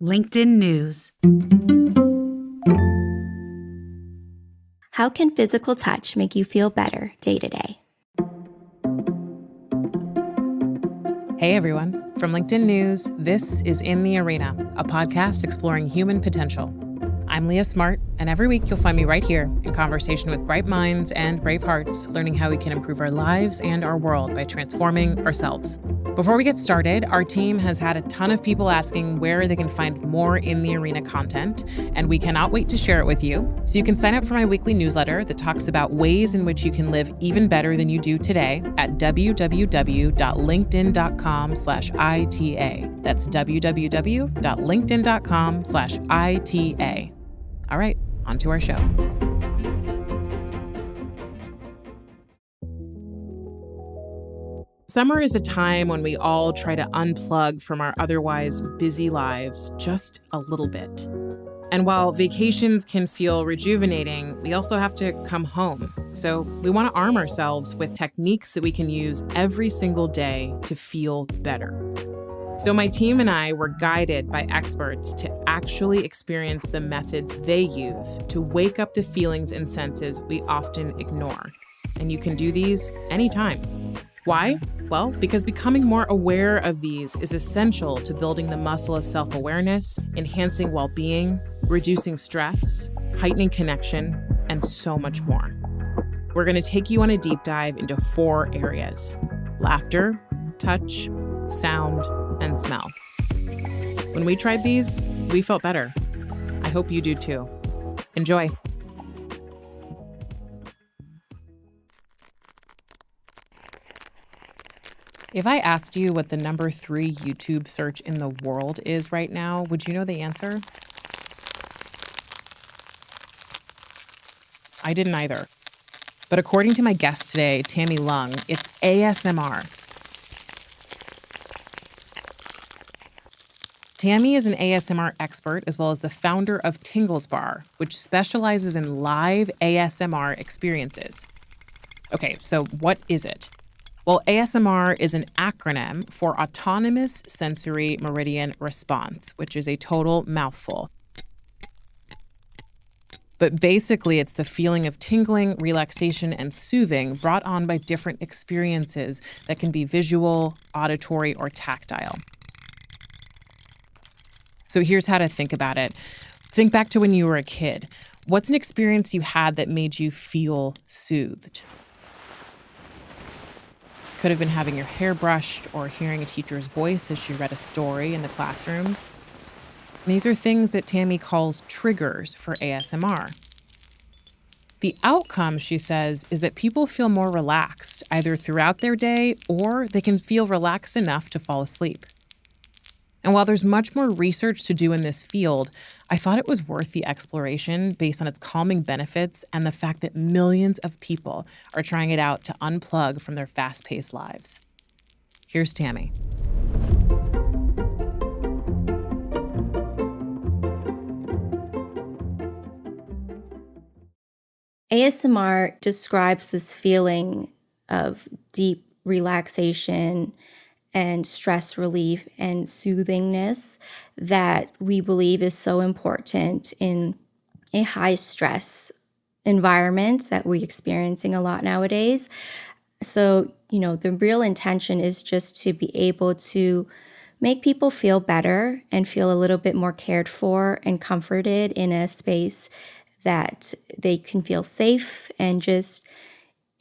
LinkedIn News. How can physical touch make you feel better day to day? Hey everyone, from LinkedIn News, this is In the Arena, a podcast exploring human potential. I'm Leah Smart, and every week you'll find me right here in conversation with bright minds and brave hearts, learning how we can improve our lives and our world by transforming ourselves. Before we get started, our team has had a ton of people asking where they can find more In the Arena content, and we cannot wait to share it with you. So you can sign up for my weekly newsletter that talks about ways in which you can live even better than you do today at www.linkedin.com/ITA. That's www.linkedin.com/ITA. All right, on to our show. Summer is a time when we all try to unplug from our otherwise busy lives just a little bit. And while vacations can feel rejuvenating, we also have to come home. So we want to arm ourselves with techniques that we can use every single day to feel better. So my team and I were guided by experts to actually experience the methods they use to wake up the feelings and senses we often ignore. And you can do these anytime. Why? Well, because becoming more aware of these is essential to building the muscle of self-awareness, enhancing well-being, reducing stress, heightening connection, and so much more. We're going to take you on a deep dive into 4 areas: laughter, touch, sound, and smell. When we tried these, we felt better. I hope you do too. Enjoy. If I asked you what the number 3 YouTube search in the world is right now, would you know the answer? I didn't either. But according to my guest today, Tammy Lung, it's ASMR. Tammy is an ASMR expert as well as the founder of Tingles Bar, which specializes in live ASMR experiences. Okay, so what is it? Well, ASMR is an acronym for Autonomous Sensory Meridian Response, which is a total mouthful. But basically, it's the feeling of tingling, relaxation, and soothing brought on by different experiences that can be visual, auditory, or tactile. So here's how to think about it. Think back to when you were a kid. What's an experience you had that made you feel soothed? Could have been having your hair brushed or hearing a teacher's voice as she read a story in the classroom. These are things that Tammy calls triggers for ASMR. The outcome, she says, is that people feel more relaxed, either throughout their day or they can feel relaxed enough to fall asleep. And while there's much more research to do in this field, I thought it was worth the exploration based on its calming benefits and the fact that millions of people are trying it out to unplug from their fast-paced lives. Here's Tammy. ASMR describes this feeling of deep relaxation and stress relief and soothingness that we believe is so important in a high stress environment that we're experiencing a lot nowadays. So, the real intention is just to be able to make people feel better and feel a little bit more cared for and comforted in a space that they can feel safe and just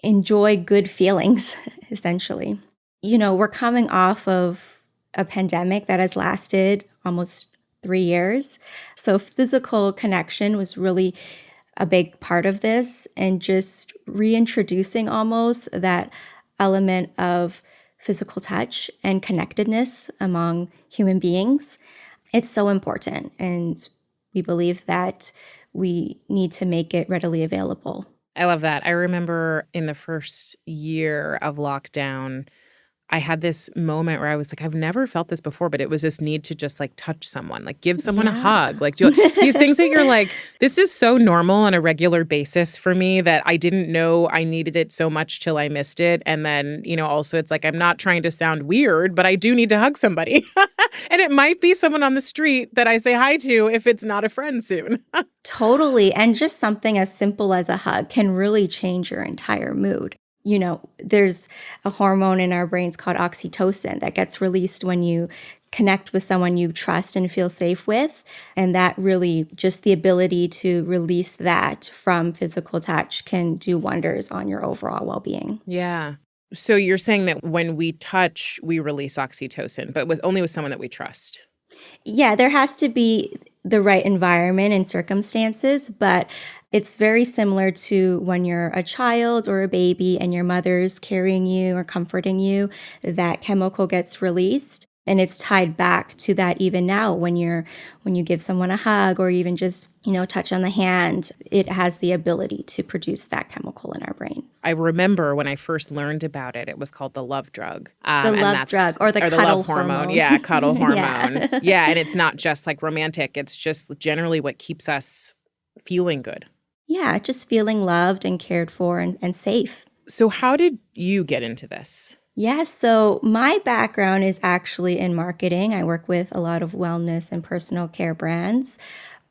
enjoy good feelings, essentially. We're coming off of a pandemic that has lasted almost 3 years. So physical connection was really a big part of this, and just reintroducing almost that element of physical touch and connectedness among human beings. It's so important, and we believe that we need to make it readily available. I love that. I remember in the first year of lockdown, I had this moment where I was like, I've never felt this before, but it was this need to just like touch someone, like give someone a Yeah. hug, like do these things that you're like, this is so normal on a regular basis for me that I didn't know I needed it so much till I missed it. And then, also it's like, I'm not trying to sound weird, but I do need to hug somebody. And it might be someone on the street that I say hi to if it's not a friend soon. Totally. And just something as simple as a hug can really change your entire mood. There's a hormone in our brains called oxytocin that gets released when you connect with someone you trust and feel safe with. And that really, just the ability to release that from physical touch can do wonders on your overall well-being. Yeah. So you're saying that when we touch, we release oxytocin, but only with someone that we trust. Yeah, there has to be the right environment and circumstances, but it's very similar to when you're a child or a baby and your mother's carrying you or comforting you, that chemical gets released. And it's tied back to that even now when you give someone a hug or even just, touch on the hand, it has the ability to produce that chemical in our brains. I remember when I first learned about it, it was called the love drug. The love drug or the cuddle love hormone. hormone. Yeah, cuddle hormone. Yeah. Yeah, and it's not just like romantic. It's just generally what keeps us feeling good. Yeah, just feeling loved and cared for and safe. So how did you get into this? Yeah, so my background is actually in marketing. I work with a lot of wellness and personal care brands.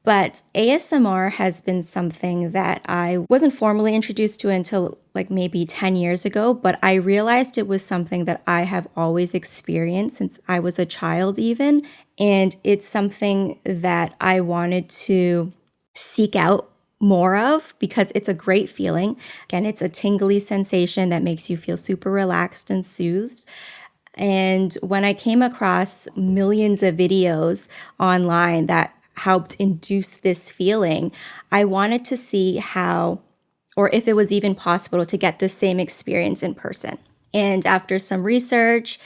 But ASMR has been something that I wasn't formally introduced to until like maybe 10 years ago, but I realized it was something that I have always experienced since I was a child even. And it's something that I wanted to seek out more of because it's a great feeling. Again, it's a tingly sensation that makes you feel super relaxed and soothed. And when I came across millions of videos online that helped induce this feeling, I wanted to see how, or if it was even possible to get the same experience in person. And after some research,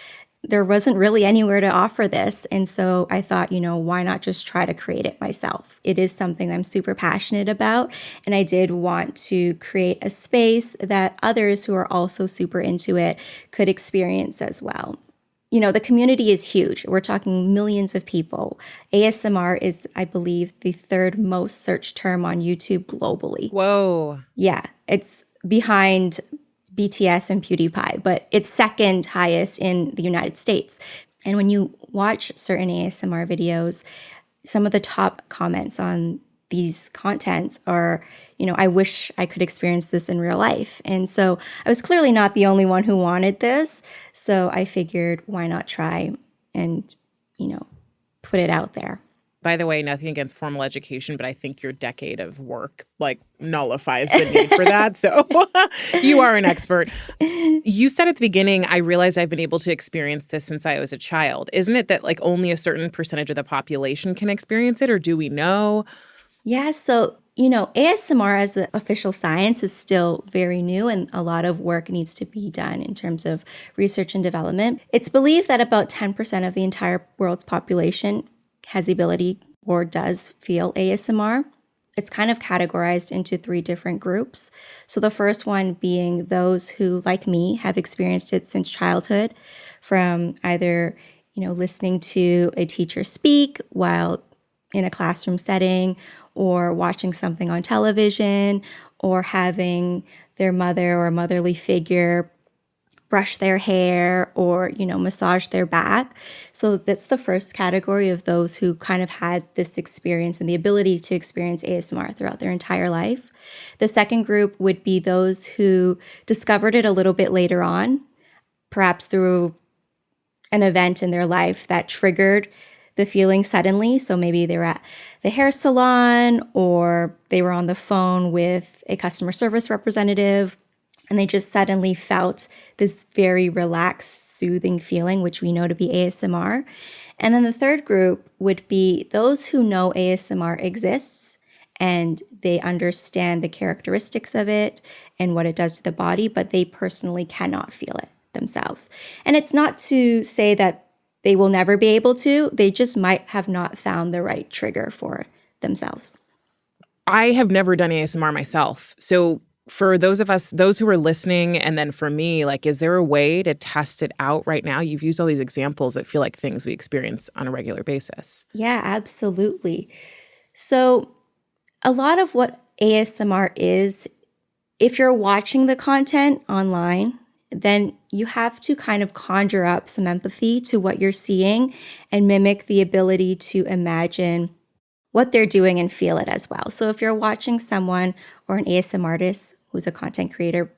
there wasn't really anywhere to offer this. And so I thought, why not just try to create it myself? It is something I'm super passionate about. And I did want to create a space that others who are also super into it could experience as well. The community is huge. We're talking millions of people. ASMR is, I believe, the third most searched term on YouTube globally. Whoa. Yeah, it's behind BTS and PewDiePie, but it's second highest in the United States. And when you watch certain ASMR videos, some of the top comments on these contents are, I wish I could experience this in real life. And so I was clearly not the only one who wanted this. So I figured, why not try and, put it out there. By the way, nothing against formal education, but I think your decade of work nullifies the need for that. So you are an expert. You said at the beginning, I realized I've been able to experience this since I was a child. Isn't it that only a certain percentage of the population can experience it, or do we know? Yeah, so, ASMR as an official science is still very new and a lot of work needs to be done in terms of research and development. It's believed that about 10% of the entire world's population has the ability or does feel ASMR. It's kind of categorized into 3 different groups. So the first one being those who, like me, have experienced it since childhood from either, listening to a teacher speak while in a classroom setting or watching something on television or having their mother or a motherly figure brush their hair or, massage their back. So that's the first category of those who kind of had this experience and the ability to experience ASMR throughout their entire life. The second group would be those who discovered it a little bit later on, perhaps through an event in their life that triggered the feeling suddenly. So maybe they were at the hair salon or they were on the phone with a customer service representative and they just suddenly felt this very relaxed, soothing feeling, which we know to be ASMR. And then the third group would be those who know ASMR exists and they understand the characteristics of it and what it does to the body, but they personally cannot feel it themselves. And it's not to say that they will never be able to, they just might have not found the right trigger for themselves. I have never done ASMR myself. So For those of us, those who are listening, and then for me, like, is there a way to test it out right now? You've used all these examples that feel like things we experience on a regular basis. Yeah, absolutely. So, a lot of what ASMR is, if you're watching the content online, then you have to kind of conjure up some empathy to what you're seeing and mimic the ability to imagine what they're doing and feel it as well. So if you're watching someone or an ASMR artist who's a content creator,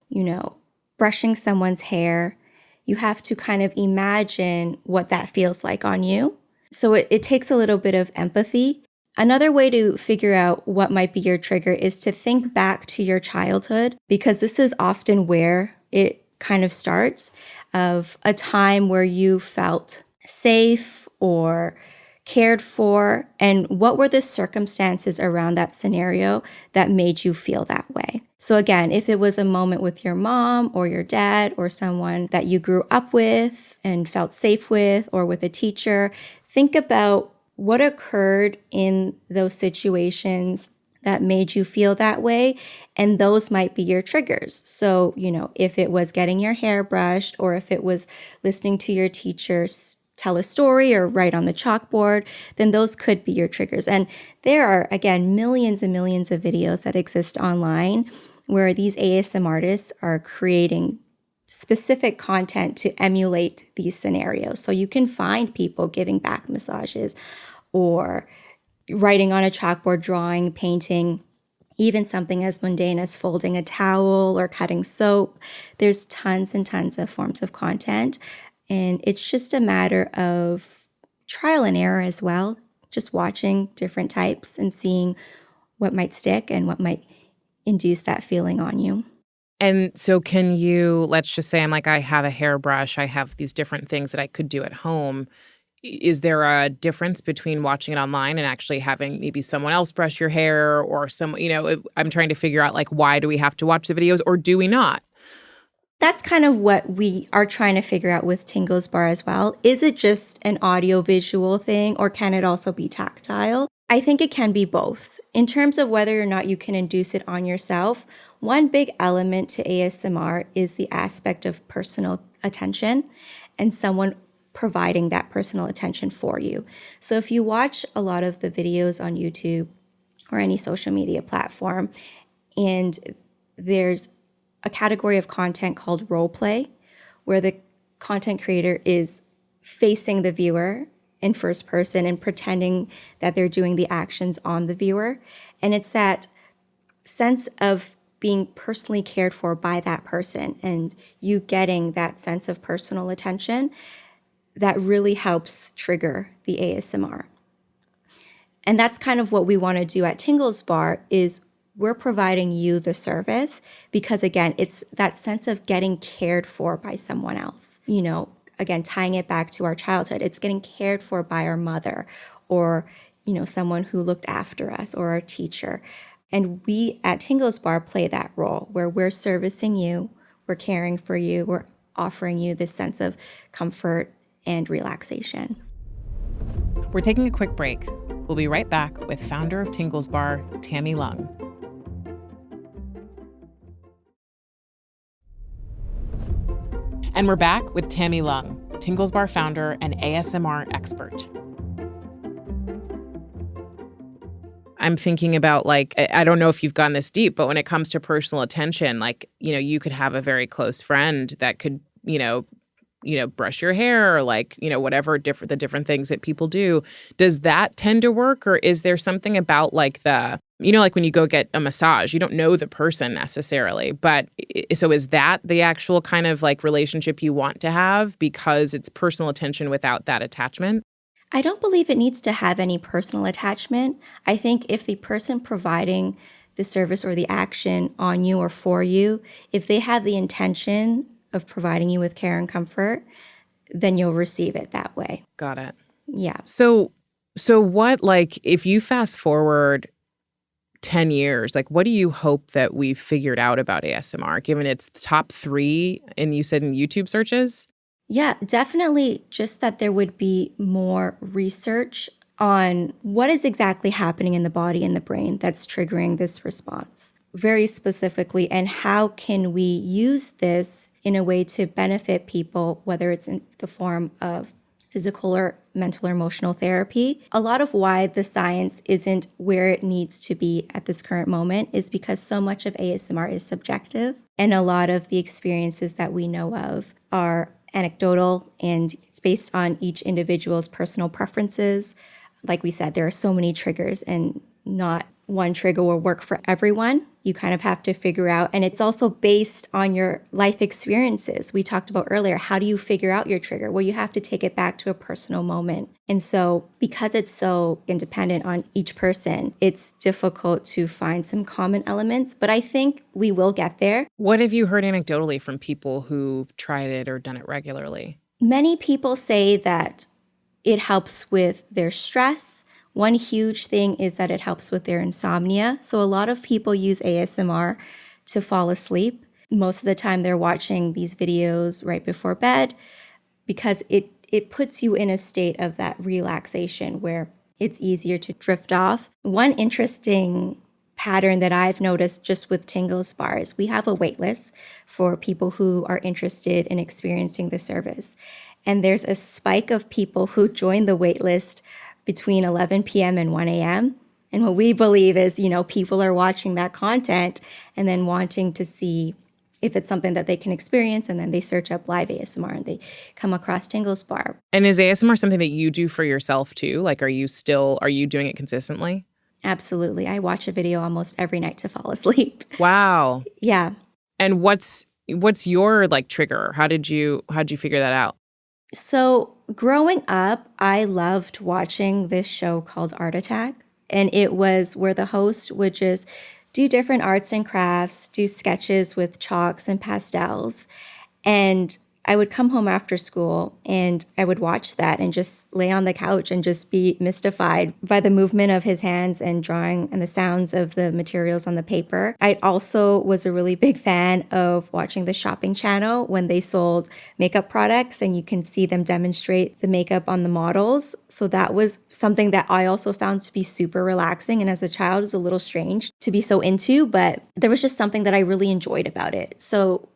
brushing someone's hair, you have to kind of imagine what that feels like on you. So it takes a little bit of empathy. Another way to figure out what might be your trigger is to think back to your childhood, because this is often where it kind of starts, of a time where you felt safe or cared for, and what were the circumstances around that scenario that made you feel that way. So again, if it was a moment with your mom or your dad or someone that you grew up with and felt safe with, or with a teacher, think about what occurred in those situations that made you feel that way, and those might be your triggers. So, if it was getting your hair brushed, or if it was listening to your teachers tell a story or write on the chalkboard, then those could be your triggers. And there are, again, millions and millions of videos that exist online where these ASM artists are creating specific content to emulate these scenarios. So you can find people giving back massages or writing on a chalkboard, drawing, painting, even something as mundane as folding a towel or cutting soap. There's tons and tons of forms of content. And it's just a matter of trial and error as well, just watching different types and seeing what might stick and what might induce that feeling on you. And so can you, let's just say I have a hairbrush, I have these different things that I could do at home. Is there a difference between watching it online and actually having maybe someone else brush your hair, or I'm trying to figure out, like, why do we have to watch the videos, or do we not? That's kind of what we are trying to figure out with Tingles Bar as well. Is it just an audio visual thing, or can it also be tactile? I think it can be both. In terms of whether or not you can induce it on yourself, one big element to ASMR is the aspect of personal attention and someone providing that personal attention for you. So if you watch a lot of the videos on YouTube or any social media platform, and there's a category of content called role play, where the content creator is facing the viewer in first person and pretending that they're doing the actions on the viewer. And it's that sense of being personally cared for by that person and you getting that sense of personal attention that really helps trigger the ASMR. And that's kind of what we want to do at Tingles Bar, is we're providing you the service because, again, it's that sense of getting cared for by someone else. Again, tying it back to our childhood, it's getting cared for by our mother or, someone who looked after us, or our teacher. And we at Tingles Bar play that role where we're servicing you, we're caring for you, we're offering you this sense of comfort and relaxation. We're taking a quick break. We'll be right back with founder of Tingles Bar, Tammy Lung. And we're back with Tammy Lung, Tingles Bar founder and ASMR expert. I'm thinking about, like, I don't know if you've gone this deep, but when it comes to personal attention, like, you could have a very close friend that could, brush your hair, or whatever the different things that people do. Does that tend to work, or is there something about, like, like when you go get a massage, you don't know the person necessarily, but so is that the actual kind of, like, relationship you want to have because it's personal attention without that attachment? I don't believe it needs to have any personal attachment. I think if the person providing the service or the action on you or for you, if they have the intention of providing you with care and comfort, then you'll receive it that way. Got it. Yeah. So what, like, if you fast forward 10 years, like, what do you hope that we've figured out about ASMR, given it's top 3, and you said in YouTube searches? Yeah, definitely just that there would be more research on what is exactly happening in the body and the brain that's triggering this response very specifically, and how can we use this in a way to benefit people, whether it's in the form of physical or mental or emotional therapy. A lot of why the science isn't where it needs to be at this current moment is because so much of ASMR is subjective, and a lot of the experiences that we know of are anecdotal, and it's based on each individual's personal preferences. Like we said, there are so many triggers, and not one trigger will work for everyone. You kind of have to figure out, and it's also based on your life experiences. We talked about earlier, how do you figure out your trigger? Well, you have to take it back to a personal moment. And so because it's so independent on each person, it's difficult to find some common elements, but I think we will get there. What have you heard anecdotally from people who've tried it or done it regularly? Many people say that it helps with their stress. One huge thing is that it helps with their insomnia. So a lot of people use ASMR to fall asleep. Most of the time they're watching these videos right before bed because it puts you in a state of that relaxation where it's easier to drift off. One interesting pattern that I've noticed just with Tingles Bar is we have a wait list for people who are interested in experiencing the service. And there's a spike of people who join the wait list between 11 p.m. and 1 a.m. And what we believe is, people are watching that content and then wanting to see if it's something that they can experience. And then they search up live ASMR and they come across Tingles Bar. And is ASMR something that you do for yourself too? Like, are you doing it consistently? Absolutely. I watch a video almost every night to fall asleep. Wow. Yeah. And what's your trigger? How did you figure that out? So growing up, I loved watching this show called Art Attack. And it was where the host would just do different arts and crafts, do sketches with chalks and pastels. And I would come home after school and I would watch that and just lay on the couch and just be mystified by the movement of his hands and drawing and the sounds of the materials on the paper. I also was a really big fan of watching the shopping channel when they sold makeup products and you can see them demonstrate the makeup on the models. So that was something that I also found to be super relaxing. And as a child, it was a little strange to be so into, but there was just something that I really enjoyed about it. So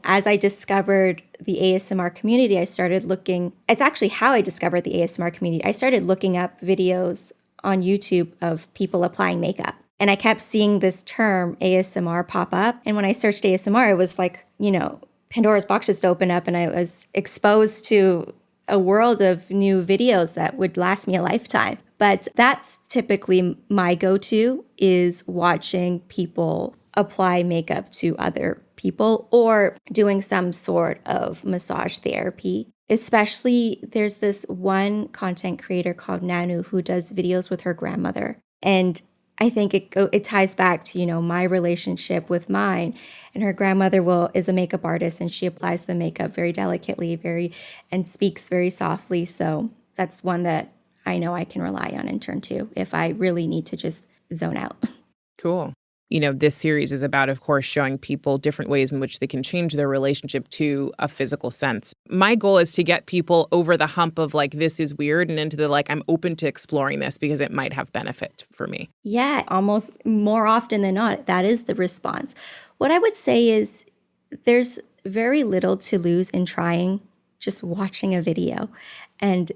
as I discovered the ASMR community, I started looking, it's actually how I discovered the ASMR community. I started looking up videos on YouTube of people applying makeup. And I kept seeing this term ASMR pop up. And when I searched ASMR, it was like, Pandora's box just opened up and I was exposed to a world of new videos that would last me a lifetime. But that's typically my go-to, is watching people apply makeup to other people or doing some sort of massage therapy. Especially, there's this one content creator called Nanu who does videos with her grandmother. And I think it ties back to, my relationship with mine. And her grandmother is a makeup artist and she applies the makeup very delicately, and speaks very softly. So that's one that I know I can rely on and turn to if I really need to just zone out. Cool. This series is about, of course, showing people different ways in which they can change their relationship to a physical sense. My goal is to get people over the hump of this is weird and into the I'm open to exploring this because it might have benefit for me. Yeah, almost more often than not, that is the response. What I would say is there's very little to lose in trying just watching a video and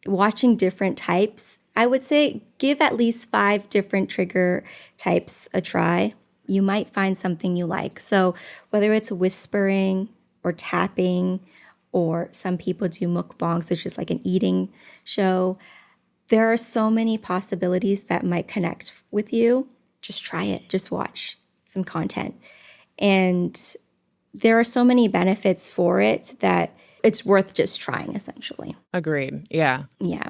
watching different types. I would say give at least 5 different trigger types a try. You might find something you like. So whether it's whispering or tapping, or some people do mukbangs, which is like an eating show, there are so many possibilities that might connect with you. Just try it. Just watch some content. And there are so many benefits for it that it's worth just trying, essentially. Agreed. Yeah. Yeah.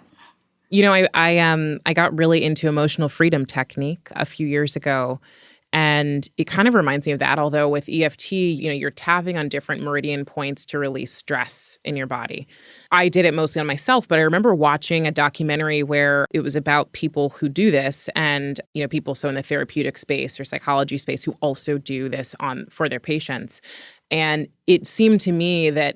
I got really into emotional freedom technique a few years ago, and it kind of reminds me of that. Although with EFT, you're tapping on different meridian points to release stress in your body. I did it mostly on myself, but I remember watching a documentary where it was about people who do this, and people in the therapeutic space or psychology space who also do this for their patients. And it seemed to me that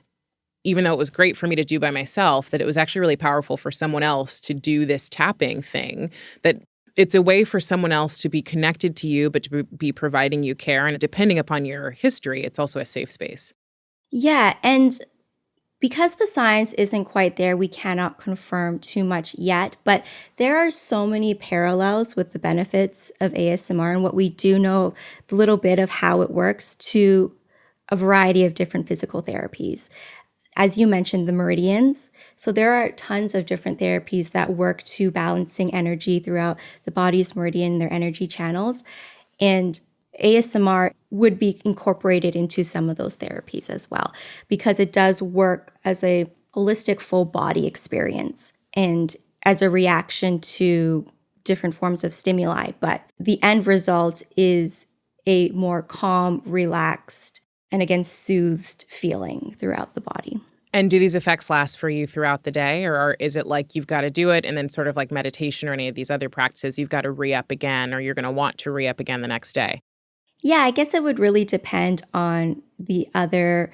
even though it was great for me to do by myself, that it was actually really powerful for someone else to do this tapping thing that It's a way for someone else to be connected to you, but to be providing you care. And depending upon your history, it's also a safe space. Yeah, and because the science isn't quite there, we cannot confirm too much yet, but there are so many parallels with the benefits of ASMR and what we do know, the little bit of how it works, to a variety of different physical therapies. As you mentioned, the meridians. So there are tons of different therapies that work to balancing energy throughout the body's meridian, their energy channels. And ASMR would be incorporated into some of those therapies as well, because it does work as a holistic full body experience and as a reaction to different forms of stimuli. But the end result is a more calm, relaxed, and again, soothed feeling throughout the body. And do these effects last for you throughout the day? Or is it like you've got to do it and then sort of like meditation or any of these other practices, you've got to re-up again, or you're going to want to re-up again the next day? Yeah, I guess it would really depend on the other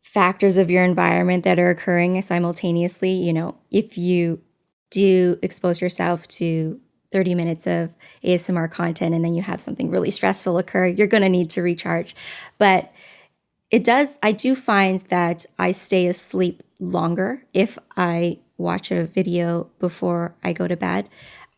factors of your environment that are occurring simultaneously. You know, if you do expose yourself to 30 minutes of ASMR content and then you have something really stressful occur, you're going to need to recharge. But I do find that I stay asleep longer if I watch a video before I go to bed.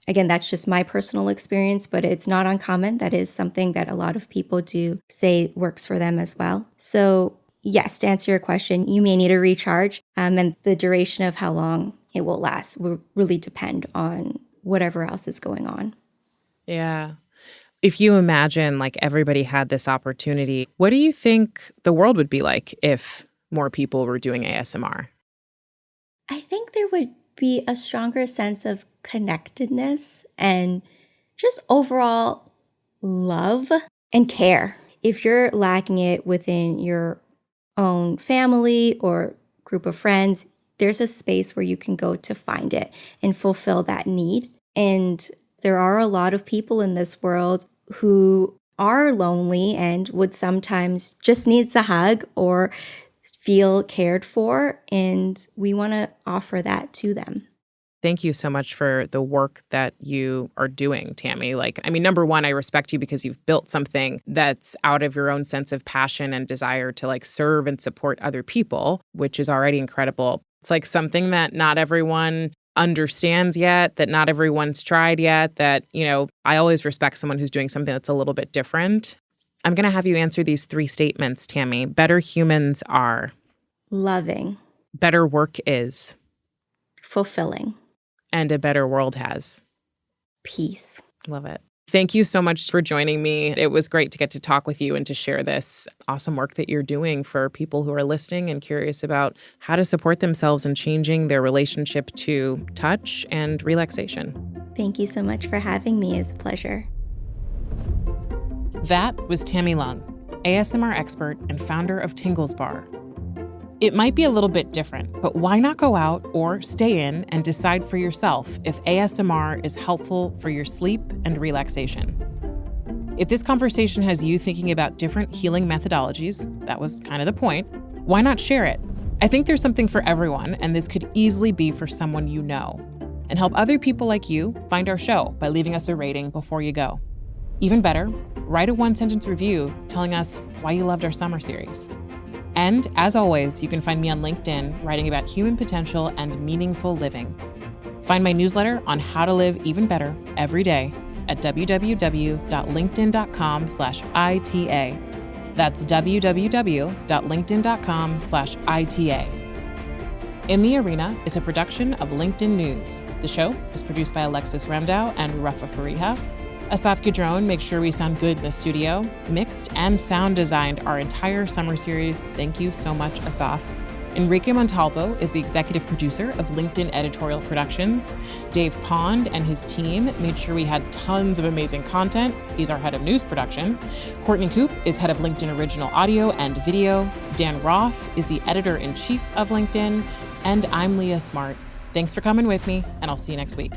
Again, that's just my personal experience, but it's not uncommon. That is something that a lot of people do say works for them as well. So yes, to answer your question, you may need a recharge, and the duration of how long it will last will really depend on whatever else is going on. Yeah. If you imagine like everybody had this opportunity, what do you think the world would be like if more people were doing ASMR? I think there would be a stronger sense of connectedness and just overall love and care. If you're lacking it within your own family or group of friends, there's a space where you can go to find it and fulfill that need. And there are a lot of people in this world who are lonely and would sometimes just needs a hug or feel cared for, and we want to offer that to them. Thank you so much for the work that you are doing, Tammy. Like, I mean, number one, I respect you because you've built something that's out of your own sense of passion and desire to like serve and support other people, which is already incredible. It's like something that not everyone understands yet, that not everyone's tried yet, that, you know, I always respect someone who's doing something that's a little bit different. I'm going to have you answer these 3 statements, Tammy. Better humans are. Loving. Better work is. Fulfilling. And a better world has. Peace. Love it. Thank you so much for joining me. It was great to get to talk with you and to share this awesome work that you're doing for people who are listening and curious about how to support themselves in changing their relationship to touch and relaxation. Thank you so much for having me. It's a pleasure. That was Tammy Lung, ASMR expert and founder of Tingles Bar. It might be a little bit different, but why not go out or stay in and decide for yourself if ASMR is helpful for your sleep and relaxation? If this conversation has you thinking about different healing methodologies, that was kind of the point, why not share it? I think there's something for everyone, and this could easily be for someone you know. And help other people like you find our show by leaving us a rating before you go. Even better, write a 1-sentence review telling us why you loved our summer series. And as always, you can find me on LinkedIn writing about human potential and meaningful living. Find my newsletter on how to live even better every day at www.linkedin.com/ITA. That's www.linkedin.com/ITA. In the Arena is a production of LinkedIn News. The show is produced by Alexis Ramdow and Rafa Fariha. Asaf Gadron makes sure we sound good in the studio, mixed and sound designed our entire summer series. Thank you so much, Asaf. Enrique Montalvo is the executive producer of LinkedIn Editorial Productions. Dave Pond and his team made sure we had tons of amazing content. He's our head of news production. Courtney Coop is head of LinkedIn Original Audio and Video. Dan Roth is the editor-in-chief of LinkedIn. And I'm Leah Smart. Thanks for coming with me, and I'll see you next week.